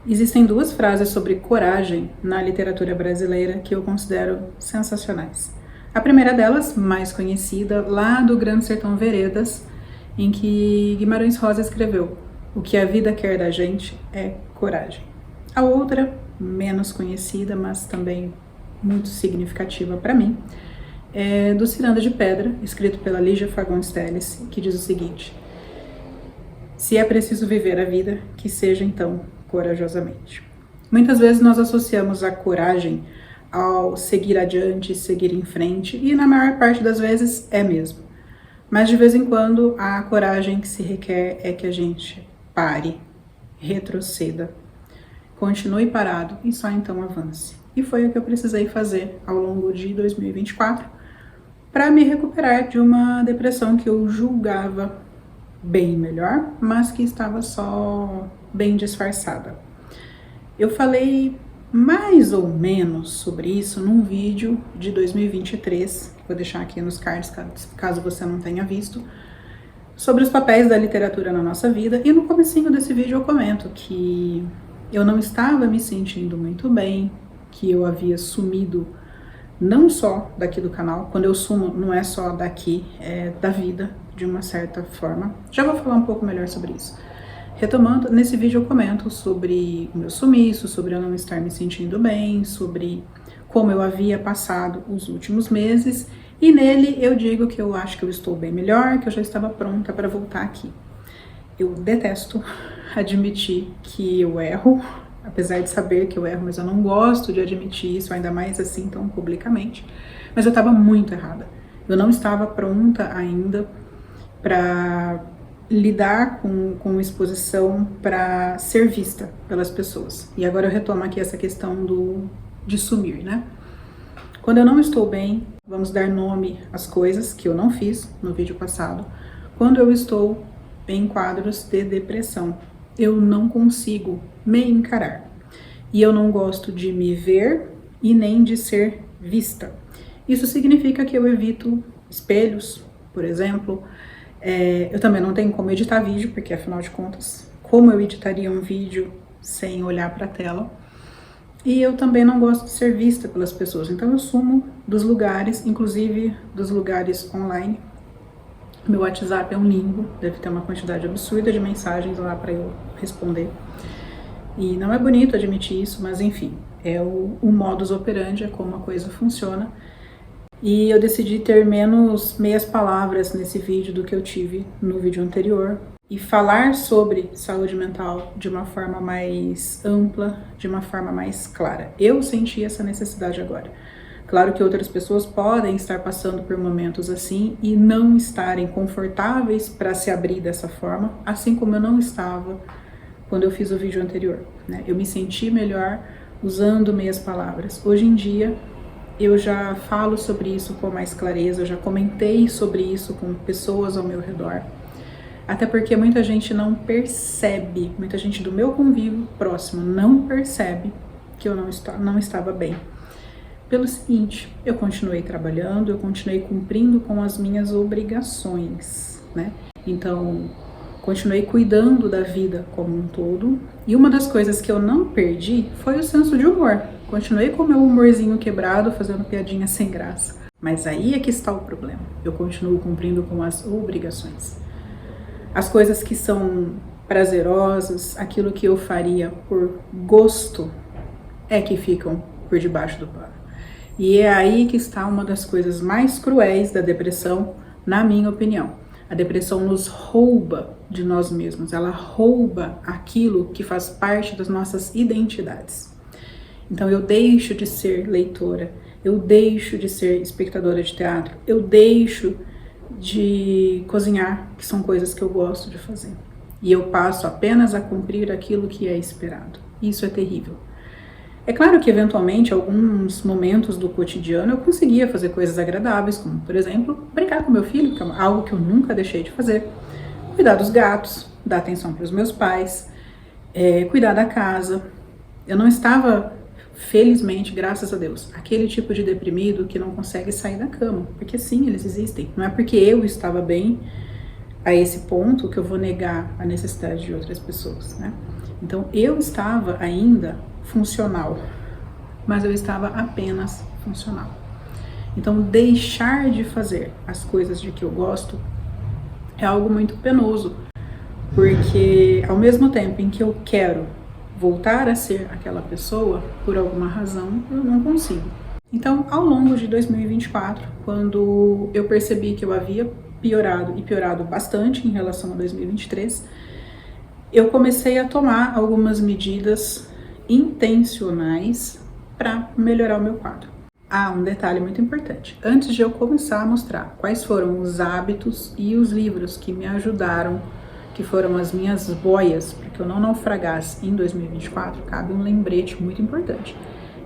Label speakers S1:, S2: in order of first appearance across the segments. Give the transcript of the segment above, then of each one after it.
S1: Existem duas frases sobre coragem na literatura brasileira que eu considero sensacionais. A primeira delas, mais conhecida, lá do Grande Sertão Veredas, em que Guimarães Rosa escreveu: "O que a vida quer da gente é coragem". A outra, menos conhecida, mas também muito significativa para mim, é do Ciranda de Pedra, escrito pela Lígia Fagundes Telles, que diz o seguinte: "Se é preciso viver a vida, que seja então corajosamente". Muitas vezes nós associamos a coragem ao seguir adiante, seguir em frente, e na maior parte das vezes é mesmo. Mas de vez em quando a coragem que se requer é que a gente pare, retroceda, continue parado e só então avance. E foi o que eu precisei fazer ao longo de 2024 para me recuperar de uma depressão que eu julgava bem melhor, mas que estava só bem disfarçada. Eu falei mais ou menos sobre isso num vídeo de 2023, que vou deixar aqui nos cards caso você não tenha visto, sobre os papéis da literatura na nossa vida, e no comecinho desse vídeo eu comento que eu não estava me sentindo muito bem, que eu havia sumido não só daqui do canal, quando eu sumo não é só daqui, é da vida, de uma certa forma. Já vou falar um pouco melhor sobre isso. Retomando, nesse vídeo eu comento sobre o meu sumiço, sobre eu não estar me sentindo bem, sobre como eu havia passado os últimos meses, e nele eu digo que eu acho que eu estou bem melhor, que eu já estava pronta para voltar aqui. Eu detesto admitir que eu erro, apesar de saber que eu erro, mas eu não gosto de admitir isso, ainda mais assim tão publicamente. Mas eu estava muito errada. Eu não estava pronta ainda para lidar com exposição, para ser vista pelas pessoas. E agora eu retomo aqui essa questão de sumir, né? Quando eu não estou bem, vamos dar nome às coisas que eu não fiz no vídeo passado. Quando eu estou em quadros de depressão, eu não consigo me encarar. E eu não gosto de me ver e nem de ser vista. Isso significa que eu evito espelhos, por exemplo. Eu também não tenho como editar vídeo, porque afinal de contas, como eu editaria um vídeo sem olhar para a tela? E eu também não gosto de ser vista pelas pessoas, então eu sumo dos lugares, inclusive dos lugares online. Meu WhatsApp é um limbo, deve ter uma quantidade absurda de mensagens lá para eu responder. E não é bonito admitir isso, mas enfim, é o modus operandi, é como a coisa funciona. E eu decidi ter menos meias palavras nesse vídeo do que eu tive no vídeo anterior. E falar sobre saúde mental de uma forma mais ampla, de uma forma mais clara. Eu senti essa necessidade agora. Claro que outras pessoas podem estar passando por momentos assim e não estarem confortáveis para se abrir dessa forma, assim como eu não estava quando eu fiz o vídeo anterior, né? Eu me senti melhor usando meias palavras. Hoje em dia, eu já falo sobre isso com mais clareza, eu já comentei sobre isso com pessoas ao meu redor. Até porque muita gente não percebe, muita gente do meu convívio próximo não percebe que eu não estava bem. Pelo seguinte, eu continuei trabalhando, eu continuei cumprindo com as minhas obrigações, né? Então, continuei cuidando da vida como um todo. E uma das coisas que eu não perdi foi o senso de humor. Continuei com o meu humorzinho quebrado, fazendo piadinha sem graça. Mas aí é que está o problema. Eu continuo cumprindo com as obrigações. As coisas que são prazerosas, aquilo que eu faria por gosto, é que ficam por debaixo do pano. E é aí que está uma das coisas mais cruéis da depressão, na minha opinião. A depressão nos rouba de nós mesmos, ela rouba aquilo que faz parte das nossas identidades. Então eu deixo de ser leitora, eu deixo de ser espectadora de teatro, eu deixo de cozinhar, que são coisas que eu gosto de fazer. E eu passo apenas a cumprir aquilo que é esperado. Isso é terrível. É claro que, eventualmente, alguns momentos do cotidiano eu conseguia fazer coisas agradáveis, como, por exemplo, brincar com meu filho, que é algo que eu nunca deixei de fazer, cuidar dos gatos, dar atenção para os meus pais, cuidar da casa. Eu não estava, felizmente, graças a Deus, aquele tipo de deprimido que não consegue sair da cama, porque sim, eles existem. Não é porque eu estava bem a esse ponto que eu vou negar a necessidade de outras pessoas, né? Então eu estava ainda funcional, mas eu estava apenas funcional. Então deixar de fazer as coisas de que eu gosto é algo muito penoso, porque ao mesmo tempo em que eu quero voltar a ser aquela pessoa, por alguma razão eu não consigo. Então, ao longo de 2024, quando eu percebi que eu havia piorado e piorado bastante em relação a 2023, eu comecei a tomar algumas medidas intencionais para melhorar o meu quadro. Um detalhe muito importante. Antes de eu começar a mostrar quais foram os hábitos e os livros que me ajudaram, que foram as minhas boias, para que eu não naufragasse em 2024, cabe um lembrete muito importante.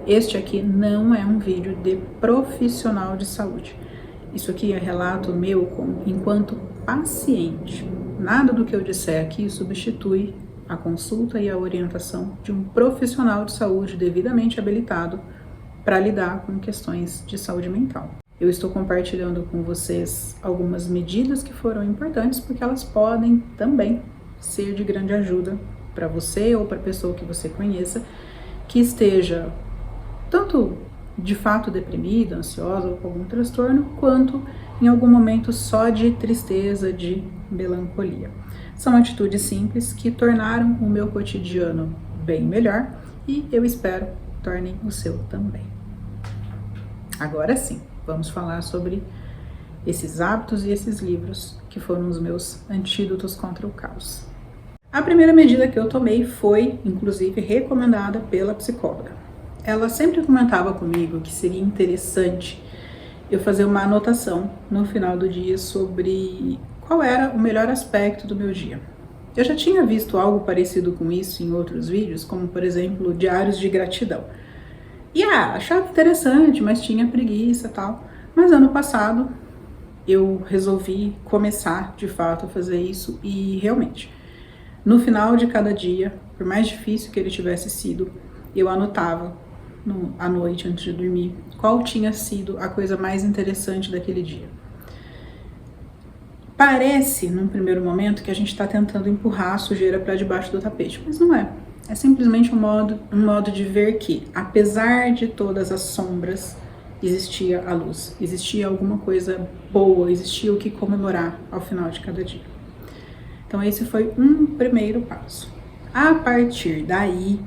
S1: Este aqui não é um vídeo de profissional de saúde. Isso aqui é relato meu enquanto paciente. Nada do que eu disser aqui substitui a consulta e a orientação de um profissional de saúde devidamente habilitado para lidar com questões de saúde mental. Eu estou compartilhando com vocês algumas medidas que foram importantes porque elas podem também ser de grande ajuda para você ou para a pessoa que você conheça que esteja tanto de fato deprimida, ansiosa ou com algum transtorno, quanto em algum momento só de tristeza, de melancolia. São atitudes simples que tornaram o meu cotidiano bem melhor e eu espero tornem o seu também. Agora sim, vamos falar sobre esses hábitos e esses livros que foram os meus antídotos contra o caos. A primeira medida que eu tomei foi, inclusive, recomendada pela psicóloga. Ela sempre comentava comigo que seria interessante eu fazer uma anotação no final do dia sobre qual era o melhor aspecto do meu dia. Eu já tinha visto algo parecido com isso em outros vídeos, como por exemplo, diários de gratidão. E achava interessante, mas tinha preguiça e tal. Mas ano passado eu resolvi começar de fato a fazer isso e realmente, no final de cada dia, por mais difícil que ele tivesse sido, eu anotava à noite antes de dormir qual tinha sido a coisa mais interessante daquele dia. Parece, num primeiro momento, que a gente está tentando empurrar a sujeira para debaixo do tapete, mas não é. É simplesmente um modo de ver que, apesar de todas as sombras, existia a luz, existia alguma coisa boa, existia o que comemorar ao final de cada dia. Então esse foi um primeiro passo. A partir daí,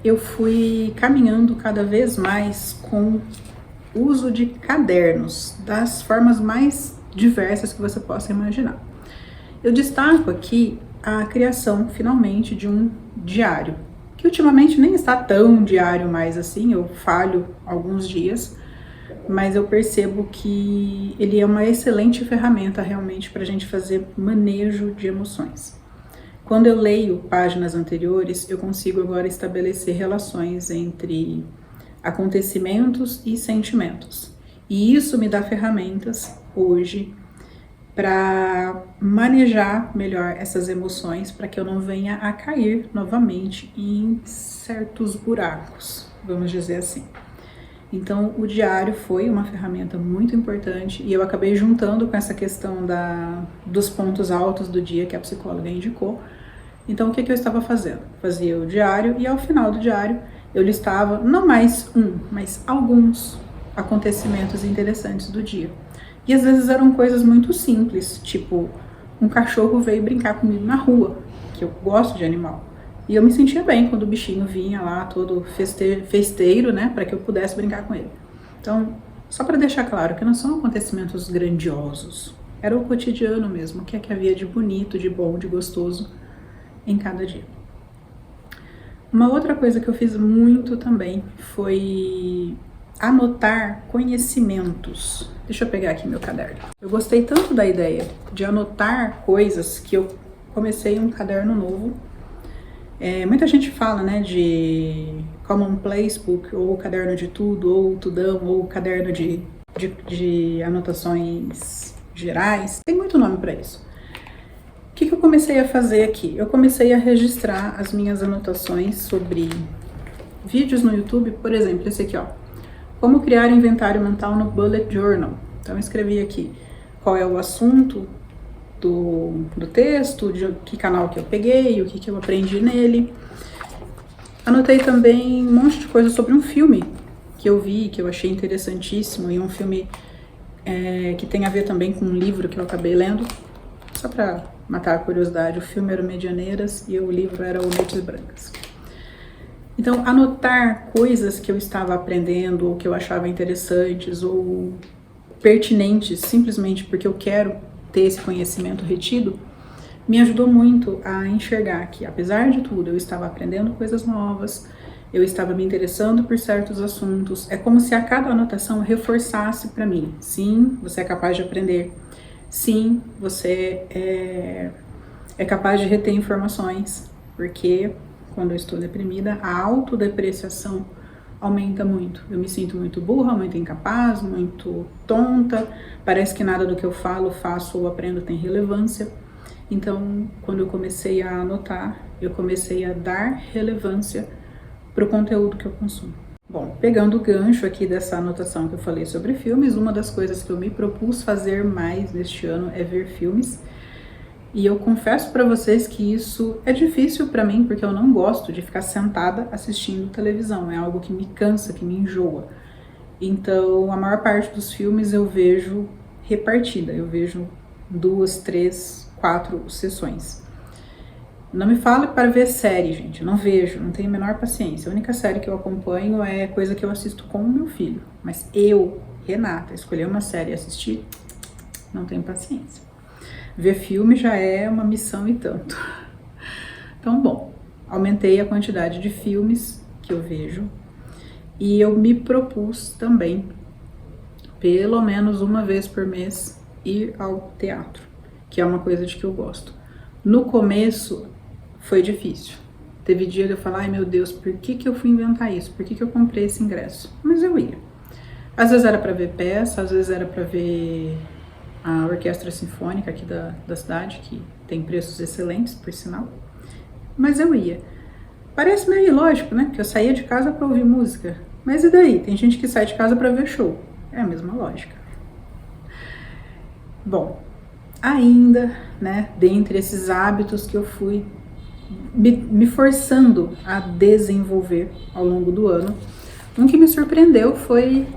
S1: eu fui caminhando cada vez mais com o uso de cadernos, das formas mais diversas que você possa imaginar. Eu destaco aqui a criação, finalmente, de um diário, que ultimamente nem está tão diário mais assim, eu falho alguns dias, mas eu percebo que ele é uma excelente ferramenta realmente para a gente fazer manejo de emoções. Quando eu leio páginas anteriores, eu consigo agora estabelecer relações entre acontecimentos e sentimentos. E isso me dá ferramentas hoje para manejar melhor essas emoções, para que eu não venha a cair novamente em certos buracos, vamos dizer assim. Então, o diário foi uma ferramenta muito importante e eu acabei juntando com essa questão dos pontos altos do dia que a psicóloga indicou. Então, o que eu estava fazendo? Fazia o diário e ao final do diário eu listava não mais mas alguns acontecimentos interessantes do dia. E às vezes eram coisas muito simples, tipo, um cachorro veio brincar comigo na rua, que eu gosto de animal. E eu me sentia bem quando o bichinho vinha lá, todo festeiro, né, para que eu pudesse brincar com ele. Então, só para deixar claro que não são acontecimentos grandiosos, era o cotidiano mesmo, o que é que havia de bonito, de bom, de gostoso em cada dia. Uma outra coisa que eu fiz muito também foi anotar conhecimentos. Deixa eu pegar aqui meu caderno. Eu gostei tanto da ideia de anotar coisas que eu comecei um caderno novo. Muita gente fala, né, de Commonplace Book, ou caderno de tudo, ou tudão, ou caderno de anotações gerais. Tem muito nome para isso. O que eu comecei a fazer aqui? Eu comecei a registrar as minhas anotações sobre vídeos no YouTube, por exemplo, esse aqui, ó. Como criar inventário mental no Bullet Journal. Então eu escrevi aqui qual é o assunto do texto, de que canal que eu peguei, o que eu aprendi nele. Anotei também um monte de coisa sobre um filme que eu vi, que eu achei interessantíssimo, e um filme que tem a ver também com um livro que eu acabei lendo, só para matar a curiosidade. O filme era o Medianeiras e o livro era o Noites Brancas. Então, anotar coisas que eu estava aprendendo, ou que eu achava interessantes, ou pertinentes, simplesmente porque eu quero ter esse conhecimento retido, me ajudou muito a enxergar que, apesar de tudo, eu estava aprendendo coisas novas, eu estava me interessando por certos assuntos. É como se a cada anotação reforçasse para mim: sim, você é capaz de aprender, sim, você é capaz de reter informações, porque quando eu estou deprimida, a autodepreciação aumenta muito. Eu me sinto muito burra, muito incapaz, muito tonta, parece que nada do que eu falo, faço ou aprendo tem relevância. Então, quando eu comecei a anotar, eu comecei a dar relevância para o conteúdo que eu consumo. Bom, pegando o gancho aqui dessa anotação que eu falei sobre filmes, uma das coisas que eu me propus fazer mais neste ano é ver filmes. E eu confesso para vocês que isso é difícil para mim, porque eu não gosto de ficar sentada assistindo televisão. É algo que me cansa, que me enjoa. Então, a maior parte dos filmes eu vejo repartida. Eu vejo 2, 3, 4 sessões. Não me fale para ver série, gente. Não vejo, não tenho a menor paciência. A única série que eu acompanho é coisa que eu assisto com o meu filho. Mas eu, Renata, escolher uma série e assistir, não tenho paciência. Ver filme já é uma missão e tanto. Então, bom, aumentei a quantidade de filmes que eu vejo e eu me propus também, pelo menos uma vez por mês, ir ao teatro, que é uma coisa de que eu gosto. No começo foi difícil. Teve dia de eu falar: ai meu Deus, por que eu fui inventar isso? Por que eu comprei esse ingresso? Mas eu ia. Às vezes era para ver peça, às vezes era para ver a orquestra sinfônica aqui da cidade, que tem preços excelentes, por sinal. Mas eu ia. Parece meio ilógico, né? Que eu saía de casa para ouvir música. Mas e daí? Tem gente que sai de casa para ver show. É a mesma lógica. Bom, ainda, né, dentre esses hábitos que eu fui me forçando a desenvolver ao longo do ano, um que me surpreendeu foi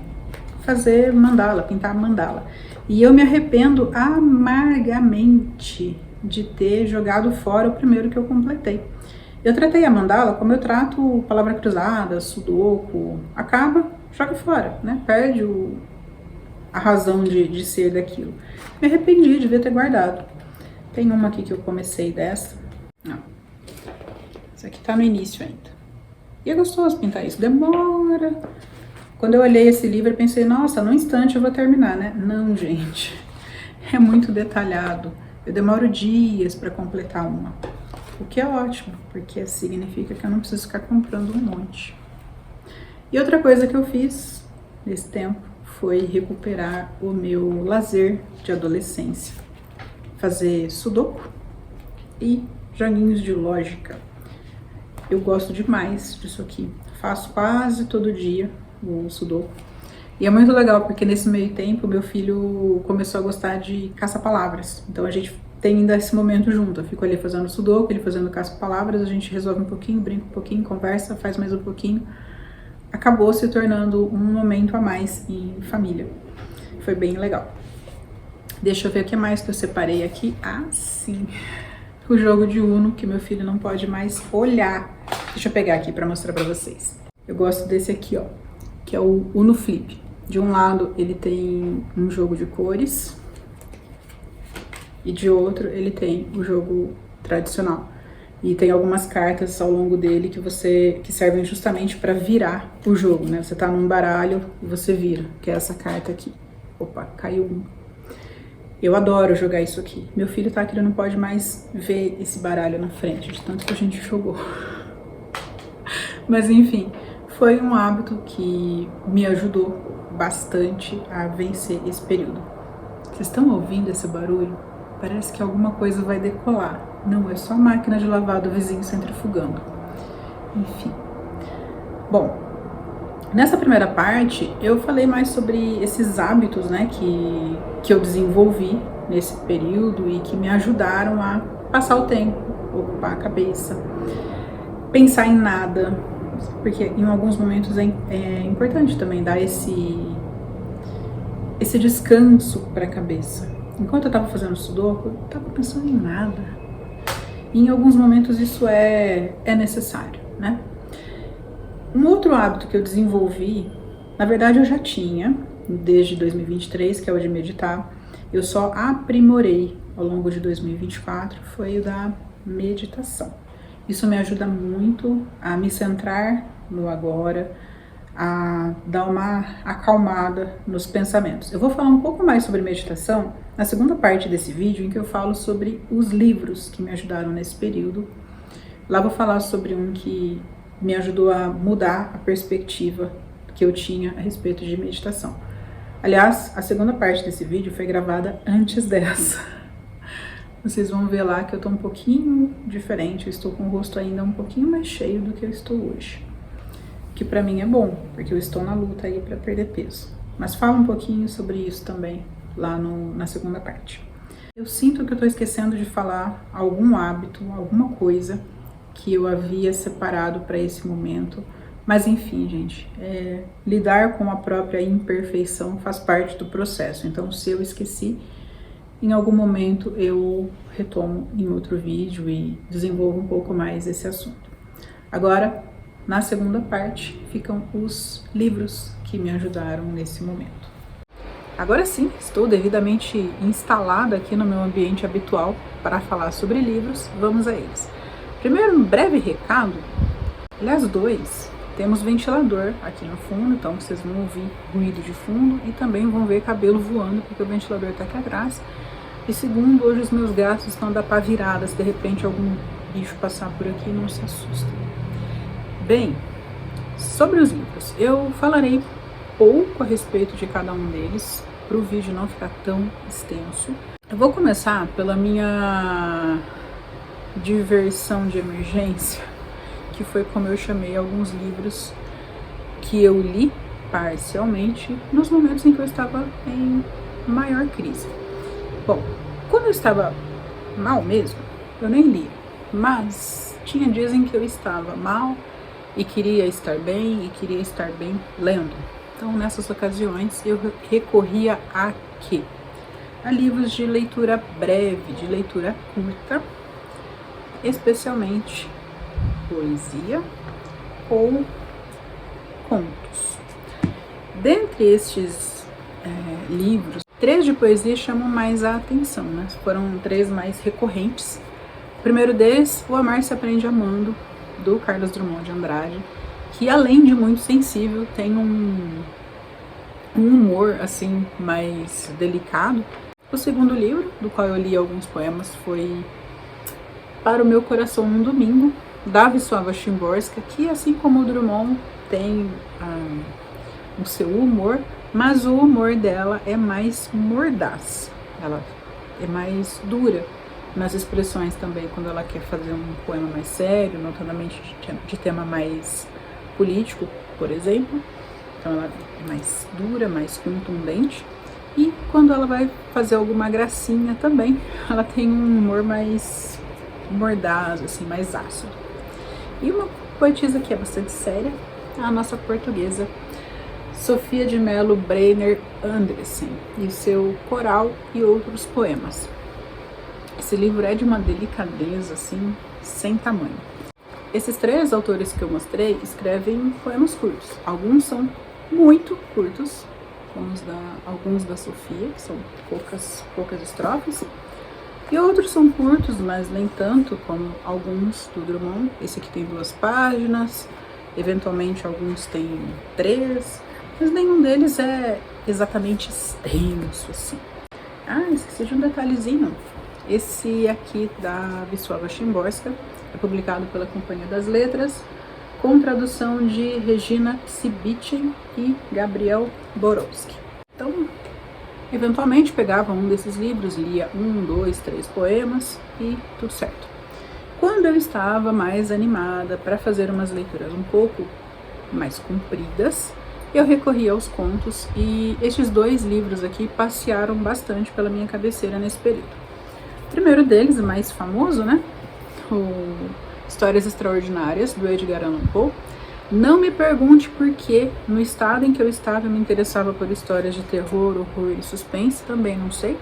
S1: fazer mandala, pintar mandala. E eu me arrependo amargamente de ter jogado fora o primeiro que eu completei. Eu tratei a mandala como eu trato palavra cruzada, sudoku, acaba, joga fora, né? Perde a razão de ser daquilo. Me arrependi, devia ter guardado. Tem uma aqui que eu comecei dessa. Não. Essa aqui tá no início ainda. E é gostoso pintar isso, demora. Quando eu olhei esse livro, eu pensei: nossa, num instante eu vou terminar, né? Não, gente, é muito detalhado. Eu demoro dias para completar uma, o que é ótimo, porque significa que eu não preciso ficar comprando um monte. E outra coisa que eu fiz nesse tempo foi recuperar o meu lazer de adolescência. Fazer sudoku e joguinhos de lógica. Eu gosto demais disso aqui. Faço quase todo dia o sudoku. E é muito legal, porque nesse meio tempo, meu filho começou a gostar de caça-palavras. Então a gente tem ainda esse momento junto. Eu fico ali fazendo sudoku, ele fazendo caça-palavras, a gente resolve um pouquinho, brinca um pouquinho, conversa, faz mais um pouquinho. Acabou se tornando um momento a mais em família. Foi bem legal. Deixa eu ver o que mais que eu separei aqui. Ah, sim. O jogo de Uno, que meu filho não pode mais olhar. Deixa eu pegar aqui para mostrar para vocês. Eu gosto desse aqui, ó, que é o Uno Flip. De um lado ele tem um jogo de cores e de outro ele tem o jogo tradicional. E tem algumas cartas ao longo dele que servem justamente para virar o jogo, né? Você tá num baralho e você vira, que é essa carta aqui. Opa, caiu um. Eu adoro jogar isso aqui. Meu filho tá aqui, ele não pode mais ver esse baralho na frente, de tanto que a gente jogou. Mas enfim, foi um hábito que me ajudou bastante a vencer esse período. Vocês estão ouvindo esse barulho? Parece que alguma coisa vai decolar. Não, é só a máquina de lavar do vizinho centrifugando. Enfim. Bom, nessa primeira parte eu falei mais sobre esses hábitos, né, que eu desenvolvi nesse período e que me ajudaram a passar o tempo, ocupar a cabeça, pensar em nada, porque em alguns momentos é importante também dar esse descanso para a cabeça. Enquanto eu estava fazendo sudoku, eu estava pensando em nada. E em alguns momentos isso é necessário, né? Um outro hábito que eu desenvolvi, na verdade eu já tinha, desde 2023, que é o de meditar, eu só aprimorei ao longo de 2024, foi o da meditação. Isso me ajuda muito a me centrar no agora, a dar uma acalmada nos pensamentos. Eu vou falar um pouco mais sobre meditação na segunda parte desse vídeo, em que eu falo sobre os livros que me ajudaram nesse período. Lá vou falar sobre um que me ajudou a mudar a perspectiva que eu tinha a respeito de meditação. Aliás, a segunda parte desse vídeo foi gravada antes dessa. Vocês vão ver lá que eu tô um pouquinho diferente, eu estou com o rosto ainda um pouquinho mais cheio do que eu estou hoje. Que pra mim é bom, porque eu estou na luta aí pra perder peso. Mas fala um pouquinho sobre isso também lá na segunda parte. Eu sinto que eu tô esquecendo de falar algum hábito, alguma coisa que eu havia separado para esse momento. Mas enfim, gente, lidar com a própria imperfeição faz parte do processo. Então, se eu esqueci, em algum momento eu retomo em outro vídeo e desenvolvo um pouco mais esse assunto. Agora, na segunda parte, ficam os livros que me ajudaram nesse momento. Agora sim, estou devidamente instalada aqui no meu ambiente habitual para falar sobre livros. Vamos a eles. Primeiro, um breve recado, aliás, dois. Temos ventilador aqui no fundo, então vocês vão ouvir ruído de fundo e também vão ver cabelo voando, porque o ventilador está aqui atrás. E segundo, hoje os meus gatos estão da pá virada, se de repente algum bicho passar por aqui, não se assustem. Bem, sobre os livros, eu falarei pouco a respeito de cada um deles, para o vídeo não ficar tão extenso. Eu vou começar pela minha diversão de emergência, que foi como eu chamei alguns livros que eu li parcialmente nos momentos em que eu estava em maior crise. Bom, quando eu estava mal mesmo, eu nem lia, mas tinha dias em que eu estava mal e queria estar bem lendo. Então, nessas ocasiões, eu recorria a quê? A livros de leitura breve, de leitura curta, especialmente poesia ou contos. Dentre estes livros, 3 de poesia chamam mais a atenção, né? Foram 3 mais recorrentes. O primeiro deles, O Amar se Aprende Amando, do Carlos Drummond de Andrade, que além de muito sensível, tem um humor assim mais delicado. O segundo livro, do qual eu li alguns poemas, foi Para o Meu Coração um Domingo, da Wisława Szymborska, que assim como o Drummond tem o seu humor, mas o humor dela é mais mordaz, ela é mais dura nas expressões também, quando ela quer fazer um poema mais sério, notadamente de tema mais político, por exemplo. Então ela é mais dura, mais contundente. E quando ela vai fazer alguma gracinha também, ela tem um humor mais mordaz, assim, mais ácido. E uma poetisa que é bastante séria, a nossa portuguesa Sofia de Mello Breyner Andressen, e o seu Coral e Outros Poemas. Esse livro é de uma delicadeza, assim, sem tamanho. Esses 3 autores que eu mostrei escrevem poemas curtos. Alguns são muito curtos, como alguns da Sofia, que são poucas estrofes. E outros são curtos, mas nem tanto, como alguns do Drummond. Esse aqui tem 2 páginas, eventualmente alguns têm 3, mas nenhum deles é exatamente extenso, assim. Ah, esqueci de um detalhezinho. Esse aqui da Wisława Szymborska é publicado pela Companhia das Letras, com tradução de Regina Sibichin e Gabriel Borowski. Então, eventualmente pegava um desses livros, lia 1, 2, 3 poemas e tudo certo. Quando eu estava mais animada para fazer umas leituras um pouco mais compridas, eu recorri aos contos e estes 2 livros aqui passearam bastante pela minha cabeceira nesse período. O primeiro deles, o mais famoso, né? O Histórias Extraordinárias, do Edgar Allan Poe. Não me pergunte por que, no estado em que eu estava, eu me interessava por histórias de terror, horror e suspense, também não sei.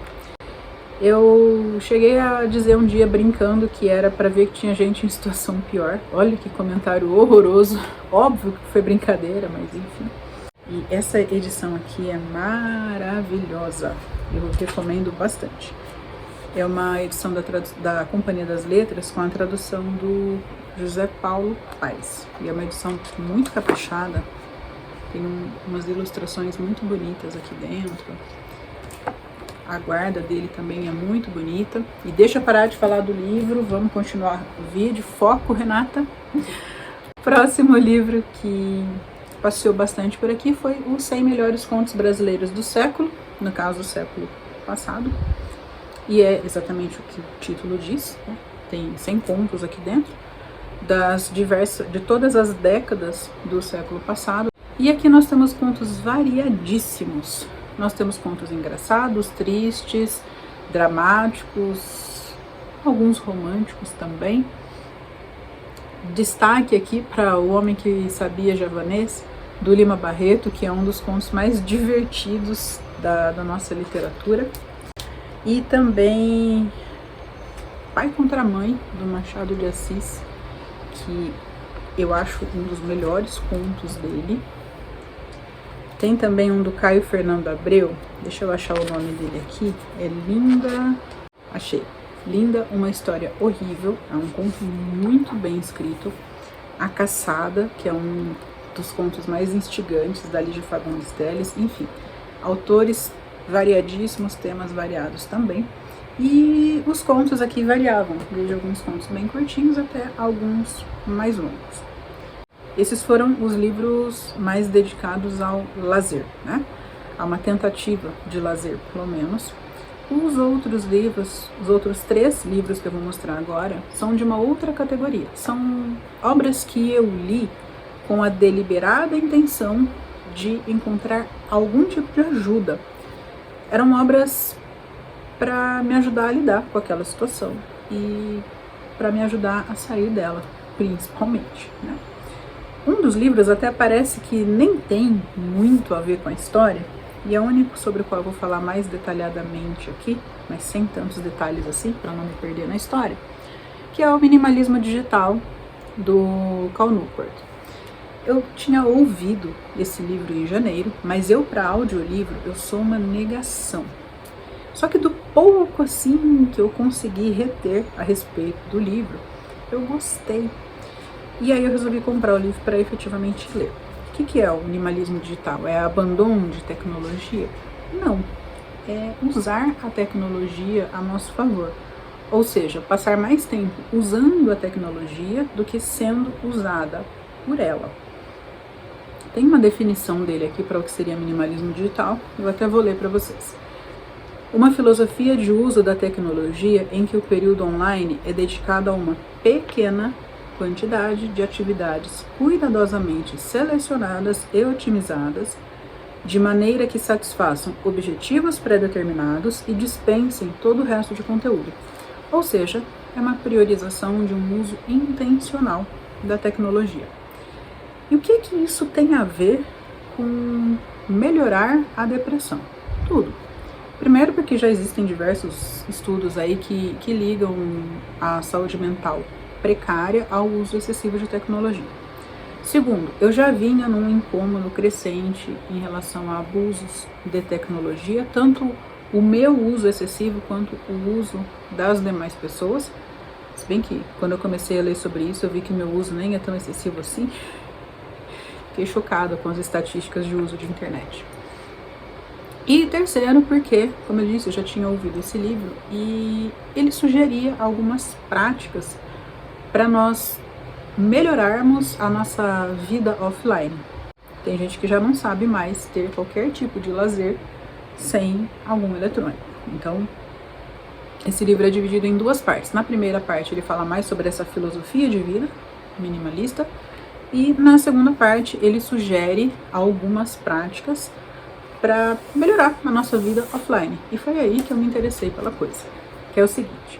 S1: Eu cheguei a dizer um dia, brincando, que era para ver que tinha gente em situação pior. Olha que comentário horroroso. Óbvio que foi brincadeira, mas enfim. E essa edição aqui é maravilhosa. Eu recomendo bastante. É uma edição da Companhia das Letras com a tradução do José Paulo Paes. E é uma edição muito caprichada. Tem umas ilustrações muito bonitas aqui dentro. A guarda dele também é muito bonita. E deixa eu parar de falar do livro, vamos continuar o vídeo. Foco, Renata. Próximo livro que passeou bastante por aqui foi os 100 melhores contos brasileiros do século, no caso do século passado. E é exatamente o que o título diz, né? Tem 100 contos aqui dentro, de todas as décadas do século passado. E aqui nós temos contos variadíssimos. Nós temos contos engraçados, tristes, dramáticos, alguns românticos também. Destaque aqui para O Homem que Sabia Javanês, do Lima Barreto, que é um dos contos mais divertidos da nossa literatura. E também Pai contra Mãe, do Machado de Assis, que eu acho um dos melhores contos dele. Tem também um do Caio Fernando Abreu, deixa eu achar o nome dele aqui, é Linda, achei, Linda, uma História Horrível, é um conto muito bem escrito. A Caçada, que é um dos contos mais instigantes da Lígia Fagundes Telles, enfim, autores variadíssimos, temas variados também. E os contos aqui variavam, desde alguns contos bem curtinhos até alguns mais longos. Esses foram os livros mais dedicados ao lazer, né? A uma tentativa de lazer, pelo menos. Os outros livros, os outros 3 livros que eu vou mostrar agora, são de uma outra categoria. São obras que eu li com a deliberada intenção de encontrar algum tipo de ajuda. Eram obras para me ajudar a lidar com aquela situação e para me ajudar a sair dela, principalmente, né? Um dos livros até parece que nem tem muito a ver com a história, e é o único sobre o qual eu vou falar mais detalhadamente aqui, mas sem tantos detalhes assim, para não me perder na história, que é o Minimalismo Digital, do Cal Newport. Eu tinha ouvido esse livro em janeiro, mas eu, para audiolivro, eu sou uma negação. Só que do pouco assim que eu consegui reter a respeito do livro, eu gostei. E aí eu resolvi comprar o livro para efetivamente ler. O que é o minimalismo digital? É abandono de tecnologia? Não. É usar a tecnologia a nosso favor. Ou seja, passar mais tempo usando a tecnologia do que sendo usada por ela. Tem uma definição dele aqui para o que seria minimalismo digital, eu até vou ler para vocês. Uma filosofia de uso da tecnologia em que o período online é dedicado a uma pequena quantidade de atividades cuidadosamente selecionadas e otimizadas, de maneira que satisfaçam objetivos pré-determinados e dispensem todo o resto de conteúdo. Ou seja, é uma priorização de um uso intencional da tecnologia. E o que isso tem a ver com melhorar a depressão? Tudo. Primeiro, porque já existem diversos estudos aí que ligam a saúde mental precária ao uso excessivo de tecnologia. Segundo, eu já vinha num incômodo crescente em relação a abusos de tecnologia, tanto o meu uso excessivo quanto o uso das demais pessoas. Se bem que quando eu comecei a ler sobre isso, eu vi que meu uso nem é tão excessivo assim. Fiquei chocada com as estatísticas de uso de internet. E terceiro, porque, como eu disse, eu já tinha ouvido esse livro e ele sugeria algumas práticas para nós melhorarmos a nossa vida offline. Tem gente que já não sabe mais ter qualquer tipo de lazer sem algum eletrônico. Então, esse livro é dividido em 2 partes. Na primeira parte, ele fala mais sobre essa filosofia de vida minimalista, E na segunda parte ele sugere algumas práticas para melhorar a nossa vida offline. E foi aí que eu me interessei pela coisa, que é o seguinte.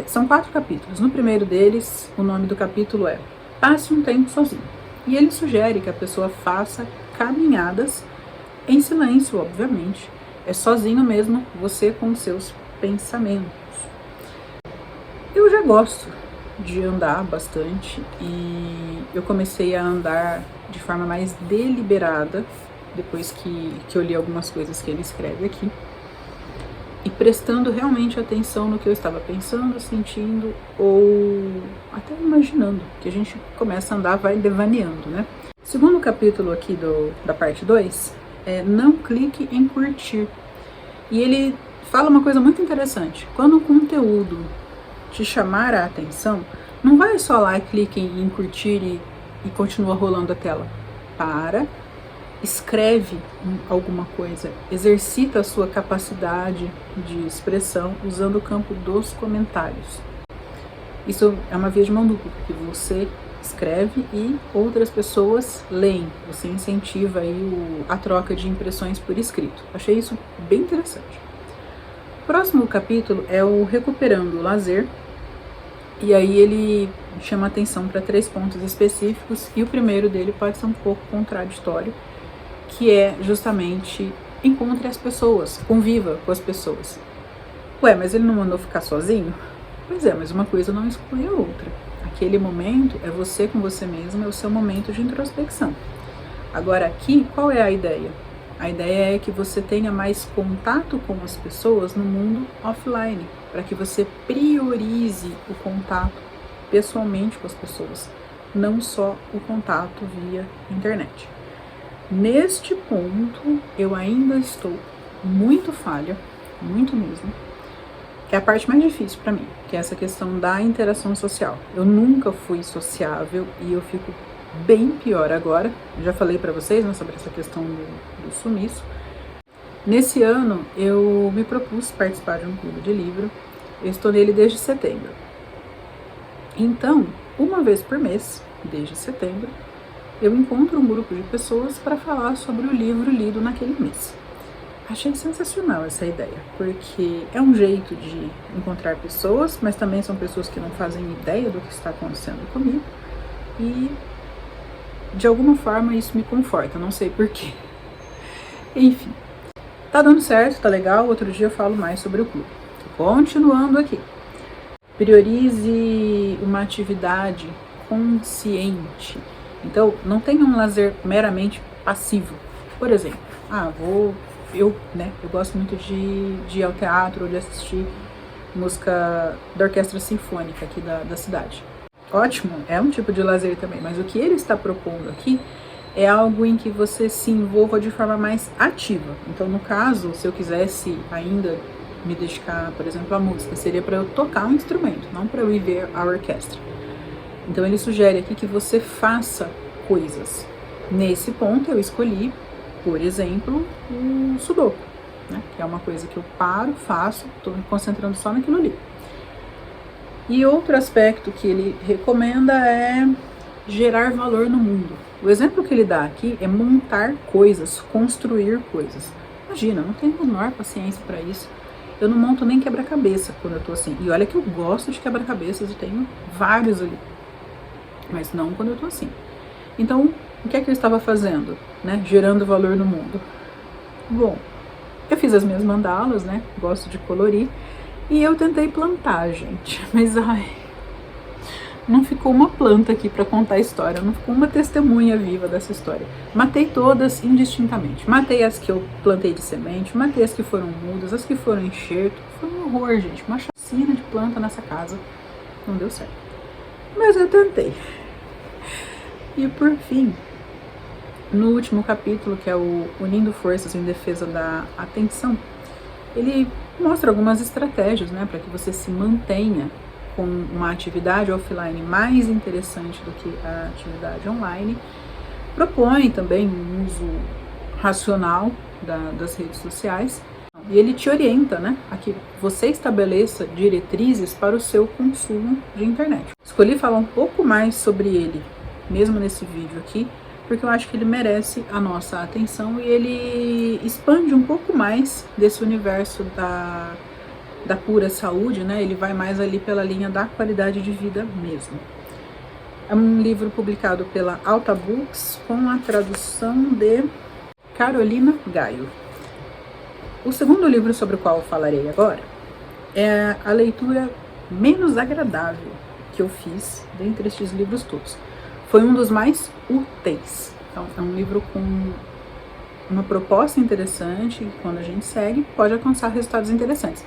S1: São 4 capítulos. No primeiro deles, o nome do capítulo é Passe um tempo sozinho. E ele sugere que a pessoa faça caminhadas em silêncio, obviamente. É sozinho mesmo, você com seus pensamentos. Eu já gosto de andar bastante e eu comecei a andar de forma mais deliberada depois que eu li algumas coisas que ele escreve aqui e prestando realmente atenção no que eu estava pensando, sentindo ou até imaginando, que a gente começa a andar, vai devaneando, né? Segundo capítulo aqui da parte 2 é não clique em curtir. E ele fala uma coisa muito interessante. Quando o conteúdo te chamar a atenção, não vai só lá e clique em curtir e continua rolando a tela. Para, escreve alguma coisa, exercita a sua capacidade de expressão usando o campo dos comentários. Isso é uma via de mão dupla, porque você escreve e outras pessoas leem. Você incentiva aí a troca de impressões por escrito. Achei isso bem interessante. O próximo capítulo é o Recuperando o Lazer. E aí ele chama atenção para 3 pontos específicos. E o primeiro dele pode ser um pouco contraditório, que é justamente encontre as pessoas, conviva com as pessoas. Ué, mas ele não mandou ficar sozinho? Pois é, mas uma coisa não exclui a outra. Aquele momento é você com você mesmo, é o seu momento de introspecção. Agora aqui, qual é a ideia? A ideia é que você tenha mais contato com as pessoas no mundo offline, para que você priorize o contato pessoalmente com as pessoas, não só o contato via internet. Neste ponto, eu ainda estou muito falha, muito mesmo. É a parte mais difícil para mim, que é essa questão da interação social. Eu nunca fui sociável e eu fico bem pior agora. Eu já falei para vocês, né, sobre essa questão do sumiço. Nesse ano, eu me propus participar de um clube de livro. Eu estou nele desde setembro. Então, uma vez por mês, desde setembro, eu encontro um grupo de pessoas para falar sobre o livro lido naquele mês. Achei sensacional essa ideia, porque é um jeito de encontrar pessoas, mas também são pessoas que não fazem ideia do que está acontecendo comigo. E, de alguma forma, isso me conforta, não sei porquê. Enfim, tá dando certo, tá legal, outro dia eu falo mais sobre o clube. Continuando aqui. Priorize uma atividade consciente. Então, não tenha um lazer meramente passivo. Por exemplo, eu gosto muito de ir ao teatro ou de assistir música da orquestra sinfônica aqui da cidade. Ótimo, é um tipo de lazer também, mas o que ele está propondo aqui é algo em que você se envolva de forma mais ativa. Então, no caso, se eu quisesse ainda me dedicar, por exemplo, à música, seria para eu tocar um instrumento, não para eu ir ver a orquestra. Então, ele sugere aqui que você faça coisas. Nesse ponto, eu escolhi, por exemplo, o sudoku, né? Que é uma coisa que eu paro, faço, estou me concentrando só naquilo ali. E outro aspecto que ele recomenda é gerar valor no mundo. O exemplo que ele dá aqui é montar coisas, construir coisas. Imagina, eu não tenho a menor paciência para isso. Eu não monto nem quebra-cabeça quando eu tô assim. E olha que eu gosto de quebra-cabeças, eu tenho vários ali. Mas não quando eu tô assim. Então, o que é que eu estava fazendo, né? Gerando valor no mundo. Bom, eu fiz as minhas mandalas, né? Gosto de colorir. E eu tentei plantar, gente. Mas, não ficou uma planta aqui para contar a história. Não ficou uma testemunha viva dessa história. Matei todas indistintamente. Matei as que eu plantei de semente. Matei as que foram mudas. As que foram enxerto. Foi um horror, gente. Uma chacina de planta nessa casa. Não deu certo. Mas eu tentei. E por fim, no último capítulo, que é o Unindo Forças em Defesa da Atenção, ele mostra algumas estratégias, né, para que você se mantenha com uma atividade offline mais interessante do que a atividade online. Propõe também um uso racional das redes sociais e ele te orienta, né, a que você estabeleça diretrizes para o seu consumo de internet. Escolhi falar um pouco mais sobre ele mesmo nesse vídeo aqui, porque eu acho que ele merece a nossa atenção e ele expande um pouco mais desse universo da pura saúde, né? Ele vai mais ali pela linha da qualidade de vida mesmo. É um livro publicado pela Alta Books com a tradução de Carolina Gaio. O segundo livro sobre o qual eu falarei agora é a leitura menos agradável que eu fiz dentre estes livros todos. Foi um dos mais úteis. Então, é um livro com uma proposta interessante, e quando a gente segue, pode alcançar resultados interessantes.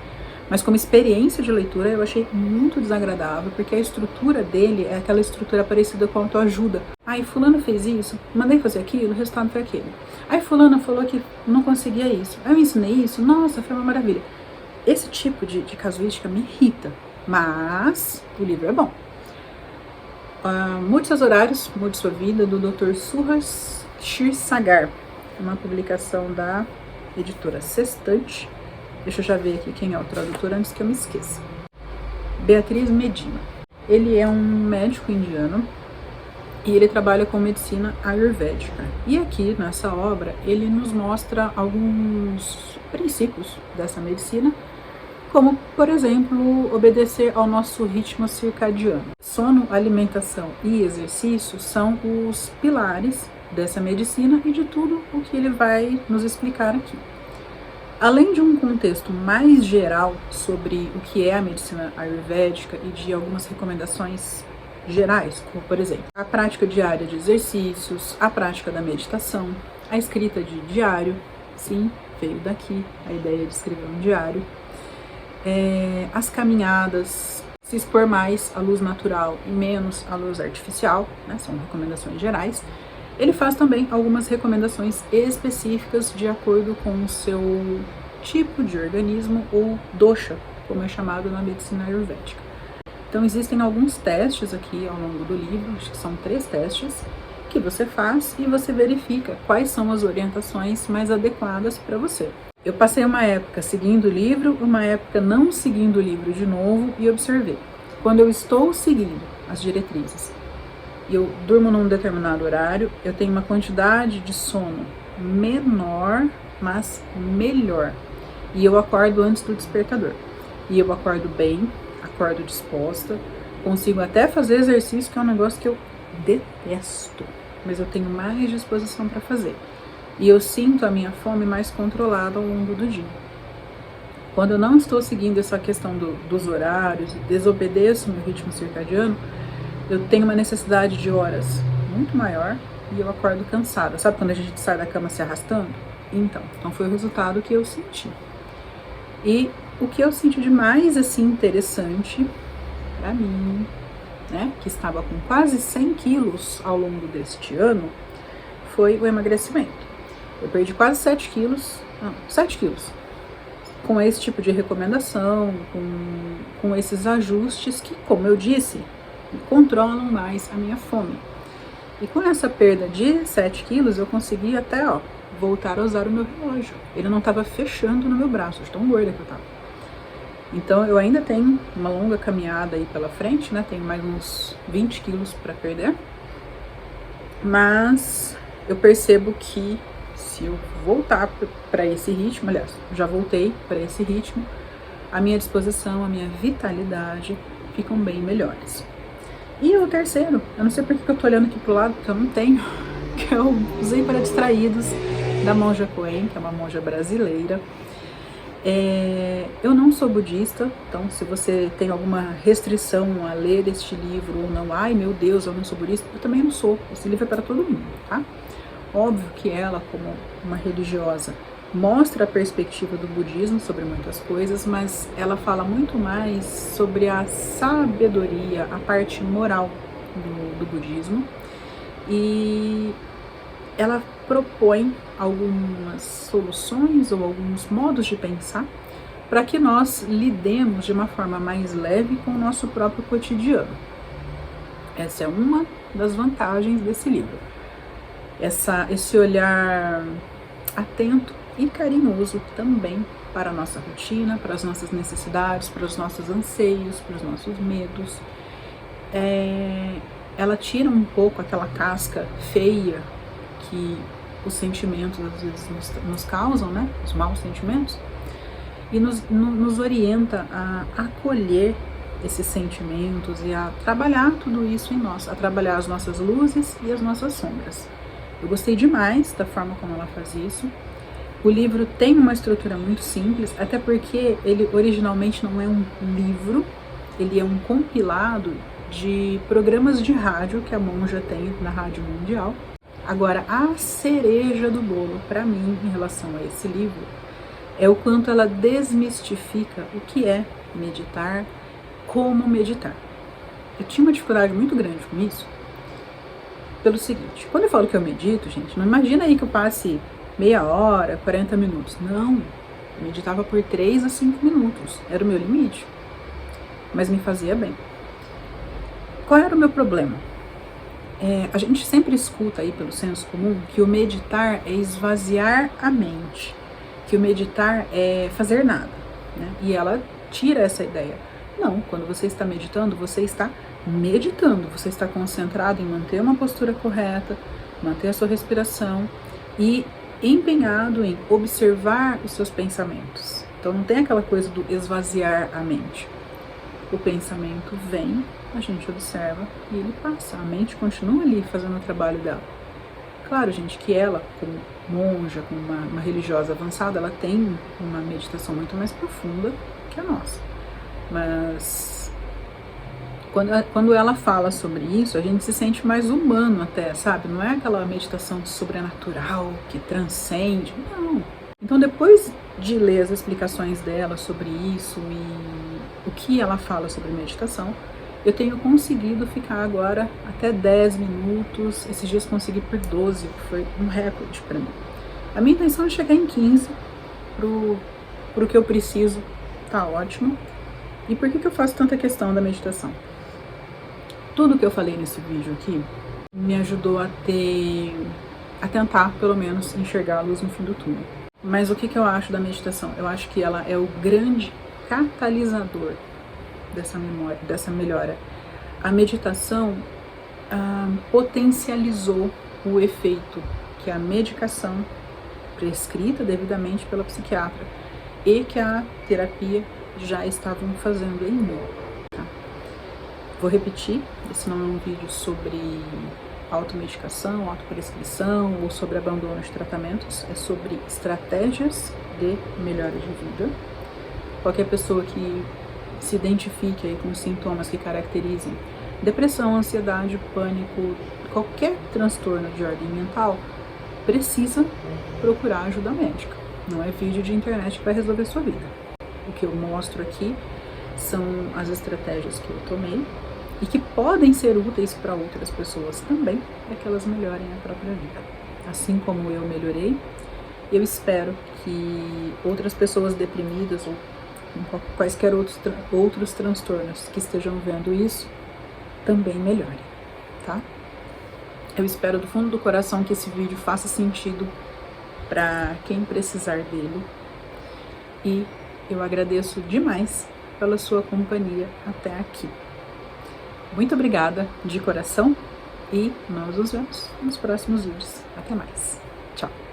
S1: Mas como experiência de leitura, eu achei muito desagradável, porque a estrutura dele é aquela estrutura parecida com autoajuda. Aí fulano fez isso, mandei fazer aquilo, o resultado foi aquele. Aí fulano falou que não conseguia isso, aí eu ensinei isso, nossa, foi uma maravilha. Esse tipo de casuística me irrita, mas o livro é bom. Mude seus horários, mude sua vida, do Dr. Suhas Ksirsagar, uma publicação da editora Sextante. Deixa eu já ver aqui quem é o tradutor antes que eu me esqueça. Beatriz Medina. Ele é um médico indiano e ele trabalha com medicina ayurvédica. E aqui nessa obra ele nos mostra alguns princípios dessa medicina, como, por exemplo, obedecer ao nosso ritmo circadiano. Sono, alimentação e exercício são os pilares dessa medicina e de tudo o que ele vai nos explicar aqui. Além de um contexto mais geral sobre o que é a medicina ayurvédica e de algumas recomendações gerais, como, por exemplo, a prática diária de exercícios, a prática da meditação, a escrita de diário, sim, veio daqui a ideia de escrever um diário, as caminhadas, se expor mais à luz natural e menos à luz artificial, né, são recomendações gerais. Ele faz também algumas recomendações específicas de acordo com o seu tipo de organismo ou dosha, como é chamado na medicina ayurvédica. Então existem alguns testes aqui ao longo do livro, acho que são 3 testes, que você faz e você verifica quais são as orientações mais adequadas para você. Eu passei uma época seguindo o livro, uma época não seguindo o livro de novo e observei. Quando eu estou seguindo as diretrizes e eu durmo num determinado horário, eu tenho uma quantidade de sono menor, mas melhor. E eu acordo antes do despertador. E eu acordo bem, acordo disposta, consigo até fazer exercício, que é um negócio que eu detesto, mas eu tenho mais disposição para fazer. E eu sinto a minha fome mais controlada ao longo do dia. Quando eu não estou seguindo essa questão dos horários e desobedeço meu ritmo circadiano, eu tenho uma necessidade de horas muito maior e eu acordo cansada. Sabe quando a gente sai da cama se arrastando? Então foi o resultado que eu senti. E o que eu senti de mais assim interessante para mim, né, que estava com quase 100 quilos ao longo deste ano, foi o emagrecimento. Eu perdi quase 7 quilos, com esse tipo de recomendação, com esses ajustes que, como eu disse, controlam mais a minha fome. E com essa perda de 7 quilos, eu consegui até, voltar a usar o meu relógio. Ele não estava fechando no meu braço, de tão gorda que eu estava. Então, eu ainda tenho uma longa caminhada aí pela frente, né? Tenho mais uns 20 quilos para perder. Mas eu percebo que se eu voltar para esse ritmo, aliás, já voltei para esse ritmo, a minha disposição, a minha vitalidade ficam bem melhores. E o terceiro, eu não sei porque que eu tô olhando aqui pro lado, porque eu não tenho, que eu usei para distraídos, da monja Coen, que é uma monja brasileira. Eu não sou budista, então se você tem alguma restrição a ler este livro ou não, ai meu Deus, eu não sou budista, eu também não sou, esse livro é para todo mundo, tá? Óbvio que ela, como uma religiosa, mostra a perspectiva do budismo sobre muitas coisas, mas ela fala muito mais sobre a sabedoria, a parte moral do budismo, e ela propõe algumas soluções ou alguns modos de pensar para que nós lidemos de uma forma mais leve com o nosso próprio cotidiano. Essa é uma das vantagens desse livro. Esse olhar atento e carinhoso também para a nossa rotina, para as nossas necessidades, para os nossos anseios, para os nossos medos. ela tira um pouco aquela casca feia que os sentimentos às vezes nos causam, né? Os maus sentimentos, e nos orienta a acolher esses sentimentos e a trabalhar tudo isso em nós, a trabalhar as nossas luzes e as nossas sombras. Eu gostei demais da forma como ela faz isso. O livro tem uma estrutura muito simples, até porque ele originalmente não é um livro, ele é um compilado de programas de rádio que a Monja tem na Rádio Mundial. Agora, a cereja do bolo, para mim, em relação a esse livro, é o quanto ela desmistifica o que é meditar, como meditar. Eu tinha uma dificuldade muito grande com isso, pelo seguinte: quando eu falo que eu medito, gente, não imagina aí que eu passe meia hora, 40 minutos. Não, eu meditava por 3 a 5 minutos, era o meu limite, mas me fazia bem. Qual era o meu problema? A gente sempre escuta aí pelo senso comum que o meditar é esvaziar a mente, que o meditar é fazer nada, né? E ela tira essa ideia. Não, quando você está meditando, você está meditando, você está concentrado em manter uma postura correta, manter a sua respiração e empenhado em observar os seus pensamentos. Então não tem aquela coisa do esvaziar a mente. O pensamento vem, a gente observa e ele passa. A mente continua ali fazendo o trabalho dela. Claro, gente, que ela, como monja, como uma religiosa avançada, ela tem uma meditação muito mais profunda que a nossa. Mas quando ela fala sobre isso, a gente se sente mais humano até, sabe? Não é aquela meditação sobrenatural que transcende, não. Então, depois de ler as explicações dela sobre isso e o que ela fala sobre meditação, eu tenho conseguido ficar agora até 10 minutos, esses dias consegui por 12, que foi um recorde para mim. A minha intenção é chegar em 15, pro que eu preciso, tá ótimo. E por que eu faço tanta questão da meditação? Tudo que eu falei nesse vídeo aqui me ajudou a tentar, pelo menos, enxergar a luz no fim do túnel. Mas o que eu acho da meditação? Eu acho que ela é o grande catalisador dessa memória, dessa melhora. A meditação potencializou o efeito que a medicação prescrita devidamente pela psiquiatra e que a terapia já estavam fazendo em mim. Tá? Vou repetir, esse não é um vídeo sobre automedicação, autoprescrição ou sobre abandono de tratamentos, é sobre estratégias de melhora de vida. Qualquer pessoa que se identifique aí com sintomas que caracterizem depressão, ansiedade, pânico, qualquer transtorno de ordem mental, precisa procurar ajuda médica. Não é vídeo de internet que vai resolver sua vida. O que eu mostro aqui são as estratégias que eu tomei e que podem ser úteis para outras pessoas também, para que elas melhorem a própria vida. Assim como eu melhorei, eu espero que outras pessoas deprimidas ou com quaisquer outros transtornos que estejam vendo isso também melhorem, tá? Eu espero do fundo do coração que esse vídeo faça sentido para quem precisar dele e eu agradeço demais pela sua companhia até aqui. Muito obrigada de coração e nós nos vemos nos próximos vídeos. Até mais. Tchau.